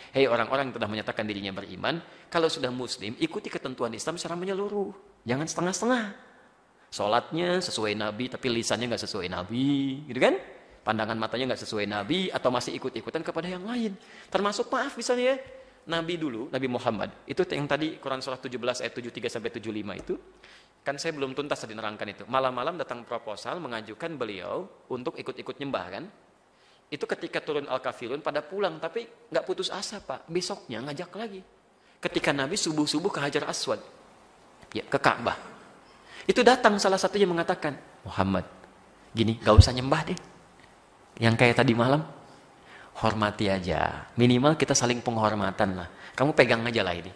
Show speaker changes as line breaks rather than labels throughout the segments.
Hei orang-orang yang telah menyatakan dirinya beriman, kalau sudah muslim, ikuti ketentuan Islam secara menyeluruh. Jangan setengah-setengah. Sholatnya sesuai Nabi, tapi lisannya nggak sesuai Nabi, gitu kan? Pandangan matanya nggak sesuai Nabi, atau masih ikut-ikutan kepada yang lain. Termasuk maaf misalnya, Nabi dulu, Nabi Muhammad, itu yang tadi Quran surah 17 ayat 73-75 itu, kan saya belum tuntas tadi nerangkan itu. Malam-malam datang proposal mengajukan beliau untuk ikut-ikut nyembah kan. Itu ketika turun Al-Kafirun pada pulang, tapi nggak putus asa Pak. Besoknya ngajak lagi. Ketika Nabi subuh-subuh ke Hajar Aswad, ya ke Ka'bah. Itu datang salah satunya mengatakan, Muhammad, gini, gak usah nyembah deh. Yang kayak tadi malam, hormati aja. Minimal kita saling penghormatan lah. Kamu pegang aja lah ini.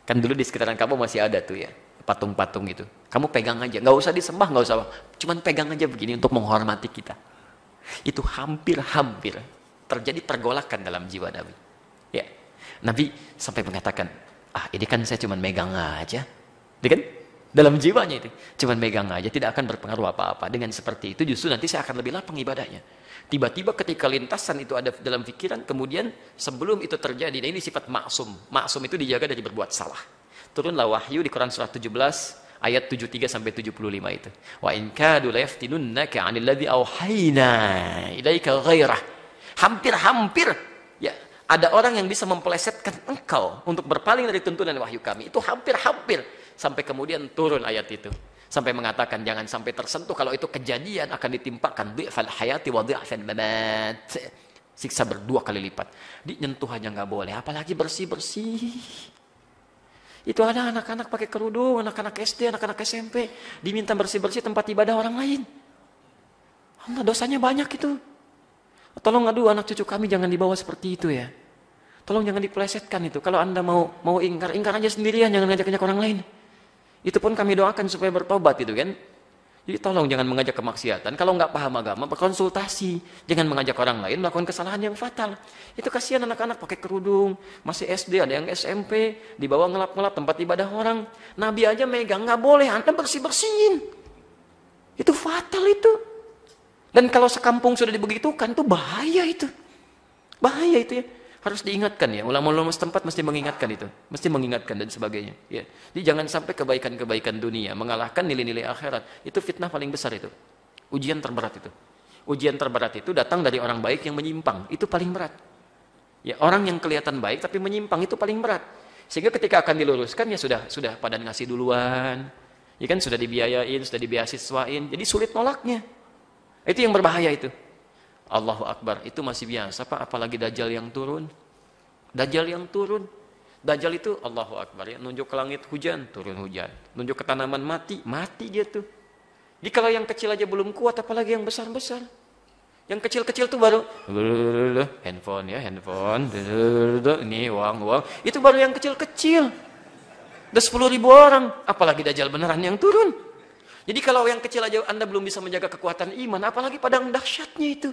Kan dulu di sekitaran Ka'bah masih ada tuh ya, patung-patung itu. Kamu pegang aja, gak usah disembah, gak usah. Cuman pegang aja begini untuk menghormati kita. Itu hampir-hampir terjadi pergolakan dalam jiwa Nabi. Ya, Nabi sampai mengatakan, ini kan saya cuma megang aja. Dia kan dalam jiwanya itu, cuma megang aja, tidak akan berpengaruh apa-apa. Dengan seperti itu justru nanti saya akan lebih lapang ibadahnya. Tiba-tiba ketika lintasan itu ada dalam pikiran, kemudian sebelum itu terjadi, nah ini sifat maksum. Maksum itu dijaga dari berbuat salah. Turunlah wahyu di Quran surah 17 ayat 73-75 itu. Wa in kadu la yaftinunnaka 'anil ladzi auhayna ilaika ghairah. Hampir-hampir ya ada orang yang bisa mempelesetkan engkau untuk berpaling dari tuntunan wahyu kami. Itu hampir-hampir sampai kemudian turun ayat itu. Sampai mengatakan jangan sampai tersentuh, kalau itu kejadian akan ditimpakan dhi'fal hayati wa dhi'fal mamat. Siksa berdua kali lipat. Nyentuh aja nggak boleh, apalagi bersih-bersih. Itu ada anak-anak pakai kerudung, anak-anak SD, anak-anak SMP, diminta bersih-bersih tempat ibadah orang lain. Allah, dosanya banyak itu. Tolong aduh anak cucu kami jangan dibawa seperti itu ya. Tolong jangan dipelesetkan itu. Kalau Anda mau ingkar aja sendirian, jangan ngajak-ngajak orang lain. Itu pun kami doakan supaya bertobat itu kan. Jadi tolong jangan mengajak kemaksiatan. Kalau nggak paham agama, berkonsultasi. Jangan mengajak orang lain melakukan kesalahan yang fatal. Itu kasihan anak-anak pakai kerudung, masih SD, ada yang SMP, dibawa ngelap-ngelap tempat ibadah orang. Nabi aja megang, nggak boleh, Anda bersih-bersihin. Itu fatal itu. Dan kalau sekampung sudah dibegitukan, itu bahaya itu. Bahaya itu ya. Harus diingatkan ya, ulama-ulama setempat mesti mengingatkan itu, mesti mengingatkan dan sebagainya. Ya. Jadi jangan sampai kebaikan-kebaikan dunia mengalahkan nilai-nilai akhirat. Itu fitnah paling besar itu, ujian terberat itu. Ujian terberat itu datang dari orang baik yang menyimpang, itu paling berat. Ya, orang yang kelihatan baik tapi menyimpang itu paling berat. Sehingga ketika akan diluruskan ya sudah pada ngasih duluan, ya kan sudah dibiayain, sudah dibeasiswain, jadi sulit nolaknya. Itu yang berbahaya itu. Allahu Akbar, itu masih biasa Pak, apalagi Dajjal yang turun. Dajjal yang turun. Dajjal itu Allahu Akbar ya, nunjuk ke langit hujan, turun hujan. Nunjuk ke tanaman mati dia tuh. Jadi kalau yang kecil aja belum kuat, apalagi yang besar-besar. Yang kecil-kecil tuh baru handphone, ini uang. Itu baru yang kecil-kecil. Udah 10.000 orang, apalagi Dajjal beneran yang turun. Jadi kalau yang kecil aja Anda belum bisa menjaga kekuatan iman, apalagi padang dahsyatnya itu.